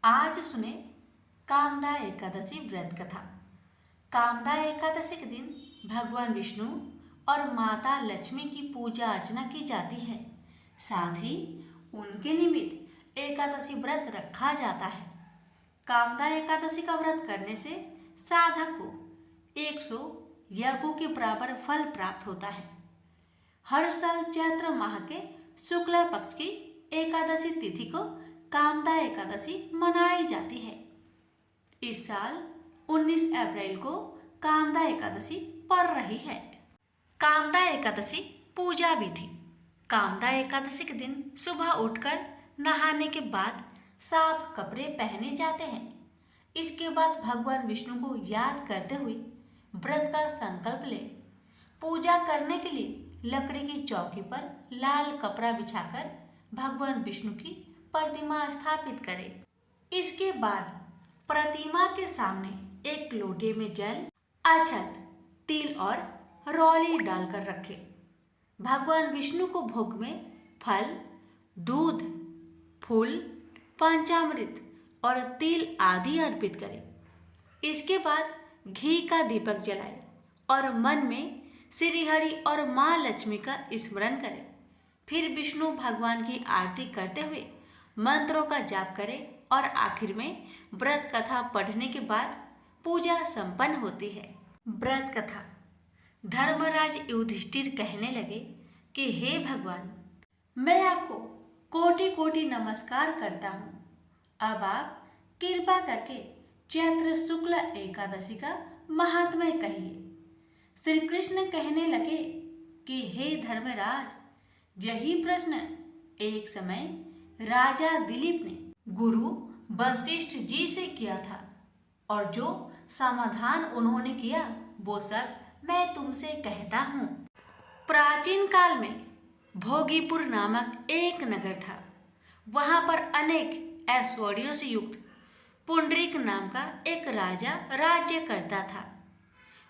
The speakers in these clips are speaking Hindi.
आज सुने कामदा एकादशी व्रत कथा। कामदा एकादशी के दिन भगवान विष्णु और माता लक्ष्मी की पूजा अर्चना की जाती है। साथ ही उनके निमित्त एकादशी व्रत रखा जाता है। कामदा एकादशी का व्रत करने से साधक को 100 यज्ञों के बराबर फल प्राप्त होता है। हर साल चैत्र माह के शुक्ल पक्ष की एकादशी तिथि को कामदा एकादशी मनाई जाती है। इस साल 19 अप्रैल को कामदा एकादशी पड़ रही है। कामदा एकादशी पूजा विधि। कामदा एकादशी के दिन सुबह उठकर नहाने के बाद साफ कपड़े पहने जाते हैं। इसके बाद भगवान विष्णु को याद करते हुए व्रत का संकल्प लें। पूजा करने के लिए लकड़ी की चौकी पर लाल कपड़ा बिछाकर भगवान विष्णु की प्रतिमा स्थापित करें। इसके बाद प्रतिमा के सामने एक लोटे में जल, अक्षत, तिल और रौली डालकर रखें। भगवान विष्णु को भोग में फल, दूध, फूल, पंचामृत और तिल आदि अर्पित करें। इसके बाद घी का दीपक जलाएं और मन में श्री हरि और माँ लक्ष्मी का स्मरण करें। फिर विष्णु भगवान की आरती करते हुए मंत्रों का जाप करें और आखिर में व्रत कथा पढ़ने के बाद पूजा संपन्न होती है। व्रत कथा। धर्मराज युधिष्ठिर कहने लगे कि हे भगवान, मैं आपको कोटि कोटि नमस्कार करता हूँ। अब आप कृपा करके चैत्र शुक्ल एकादशी का महात्म्य कहिए। श्री कृष्ण कहने लगे कि हे धर्मराज, यही प्रश्न एक समय राजा दिलीप ने गुरु वशिष्ठ जी से किया था और जो समाधान उन्होंने किया वो सब मैं तुमसे कहता हूँ। प्राचीन काल में भोगीपुर नामक एक नगर था। वहाँ पर अनेक ऐश्वर्यों से युक्त पुंडरीक नाम का एक राजा राज्य करता था।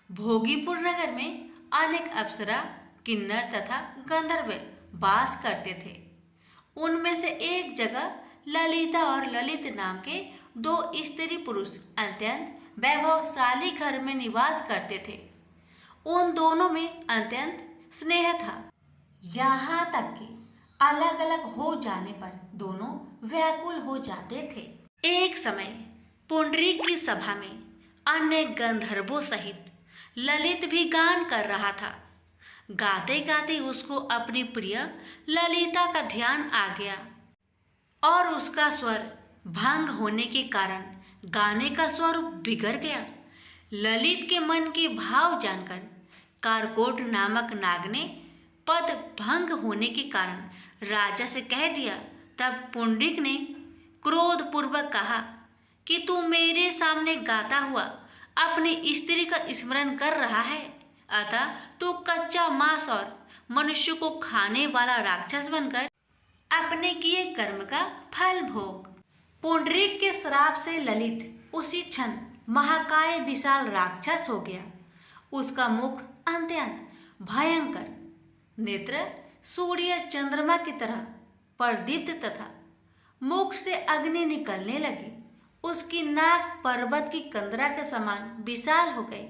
भोगीपुर नगर में अनेक अप्सरा, किन्नर तथा गंधर्व वास करते थे। उनमें से एक जगह ललिता और ललित नाम के दो स्त्री पुरुष अत्यंत वैभवशाली घर में निवास करते थे। उन दोनों में अत्यंत स्नेह था, यहाँ तक कि अलग अलग हो जाने पर दोनों व्याकुल हो जाते थे। एक समय पुंडरीक की सभा में अन्य गंधर्वों सहित ललित भी गान कर रहा था। गाते गाते उसको अपनी प्रिय ललिता का ध्यान आ गया और उसका स्वर भंग होने के कारण गाने का स्वरूप बिगड़ गया। ललित के मन के भाव जानकर कारकोट नामक नाग ने पद भंग होने के कारण राजा से कह दिया। तब पुंडरीक ने क्रोधपूर्वक कहा कि तू मेरे सामने गाता हुआ अपनी स्त्री का स्मरण कर रहा है, अतः तू कच्चा मांस और मनुष्य को खाने वाला राक्षस बनकर अपने किए कर्म का फल भोग। पुंडरीक के श्राप से ललित उसी क्षण महाकाय विशाल राक्षस हो गया। उसका मुख अत्यंत भयंकर, नेत्र सूर्य चंद्रमा की तरह प्रदीप्त तथा मुख से अग्नि निकलने लगी। उसकी नाक पर्वत की कंदरा के समान विशाल हो गई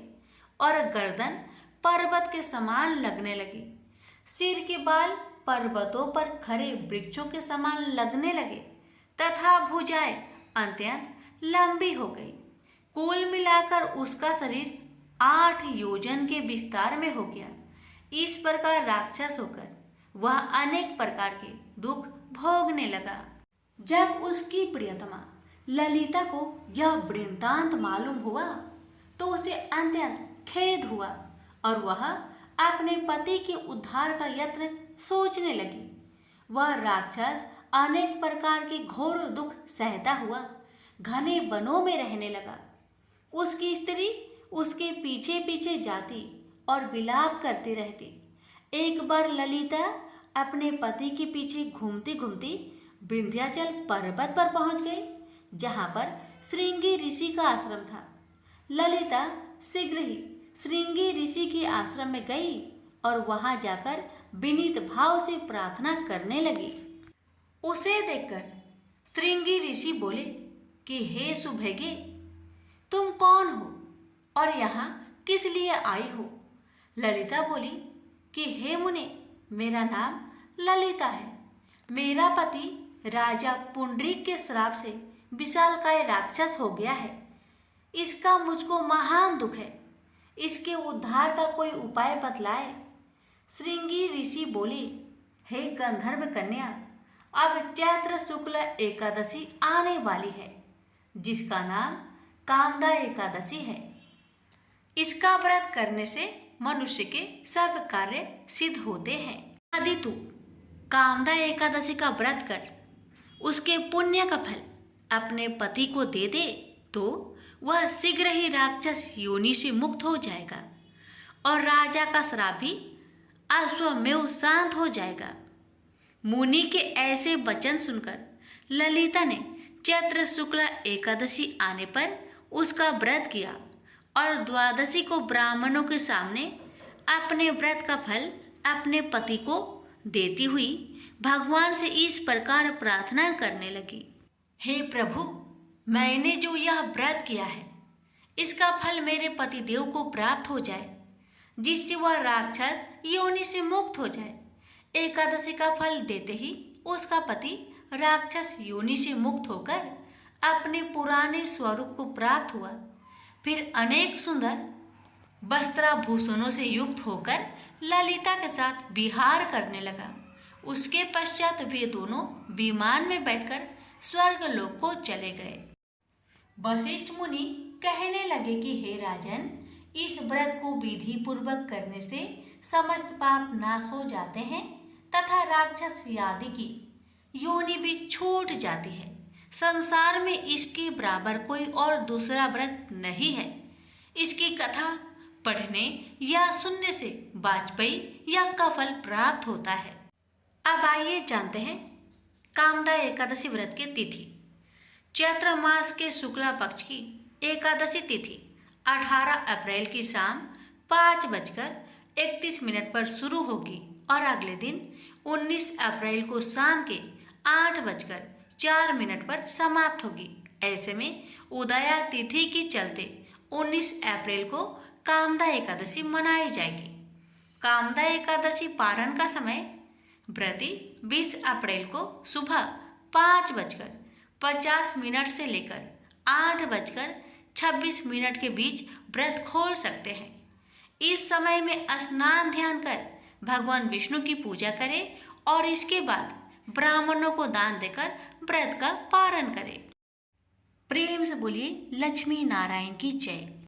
और गर्दन पर्वत के समान लगने लगी। सिर के बाल पर्वतों पर खड़े वृक्षों के समान लगने लगे तथा भुजाएं अत्यंत लंबी हो गई। कुल मिलाकर उसका शरीर 8 योजन के विस्तार में हो गया। इस प्रकार राक्षस होकर वह अनेक प्रकार के दुख भोगने लगा। जब उसकी प्रियतमा ललिता को यह वृत्तांत मालूम हुआ तो उसे अत्यंत खेद हुआ और वह अपने पति के उद्धार का यत्न सोचने लगी। वह राक्षस अनेक प्रकार के घोर दुख सहता हुआ घने वनों में रहने लगा। उसकी स्त्री उसके पीछे पीछे जाती और विलाप करती रहती। एक बार ललिता अपने पति के पीछे घूमती घूमती विंध्याचल पर्वत पर पहुंच गई, जहां पर श्रृंगी ऋषि का आश्रम था। ललिता शीघ्र ही श्रृंगी ऋषि के आश्रम में गई और वहां जाकर विनीत भाव से प्रार्थना करने लगी। उसे देखकर श्रृंगी ऋषि बोले कि हे सुभगे, तुम कौन हो और यहाँ किस लिए आई हो? ललिता बोली कि हे मुने, मेरा नाम ललिता है। मेरा पति राजा पुंडरीक के श्राप से विशालकाय राक्षस हो गया है। इसका मुझको महान दुख है। इसके उद्धार का कोई उपाय बतलाए। श्रृंगी ऋषि बोले, हे गंधर्व कन्या, अब चैत्र शुक्ल एकादशी आने वाली है, जिसका नाम कामदा एकादशी है। इसका व्रत करने से मनुष्य के सब कार्य सिद्ध होते हैं। यदि तू कामदा एकादशी का व्रत कर उसके पुण्य का फल अपने पति को दे दे तो वह शीघ्र ही राक्षस योनि से मुक्त हो जाएगा और राजा का श्राप भी अश्वमेव शांत हो जाएगा। मुनि के ऐसे वचन सुनकर ललिता ने चैत्र शुक्ल एकादशी आने पर उसका व्रत किया और द्वादशी को ब्राह्मणों के सामने अपने व्रत का फल अपने पति को देती हुई भगवान से इस प्रकार प्रार्थना करने लगी, हे प्रभु, मैंने जो यह व्रत किया है इसका फल मेरे पतिदेव को प्राप्त हो जाए, जिससे वह राक्षस योनि से मुक्त हो जाए। एकादशी का फल देते ही उसका पति राक्षस योनि से मुक्त होकर अपने पुराने स्वरूप को प्राप्त हुआ। फिर अनेक सुंदर वस्त्राभूषणों से युक्त होकर ललिता के साथ विहार करने लगा। उसके पश्चात वे दोनों विमान में बैठकर स्वर्ग लोक को चले गए। वशिष्ठ मुनि कहने लगे कि हे राजन, इस व्रत को विधि पूर्वक करने से समस्त पाप नाश हो जाते हैं तथा राक्षस आदि की योनि भी छूट जाती है। संसार में इसके बराबर कोई और दूसरा व्रत नहीं है। इसकी कथा पढ़ने या सुनने से वाजपेयी यज्ञ का फल प्राप्त होता है। अब आइए जानते हैं कामदा एकादशी व्रत की तिथि। चैत्र मास के शुक्ला पक्ष की एकादशी तिथि 18 अप्रैल की शाम 5:31 पर शुरू होगी और अगले दिन 19 अप्रैल को शाम के 8:04 पर समाप्त होगी। ऐसे में उदया तिथि के चलते 19 अप्रैल को कामदा एकादशी मनाई जाएगी। कामदा एकादशी पारण का समय व्रती 20 अप्रैल को सुबह 5:50 से लेकर 8:26 के बीच व्रत खोल सकते हैं। इस समय में स्नान ध्यान कर भगवान विष्णु की पूजा करें और इसके बाद ब्राह्मणों को दान देकर व्रत का पारण करें। प्रेम से बोलिए लक्ष्मी नारायण की जय।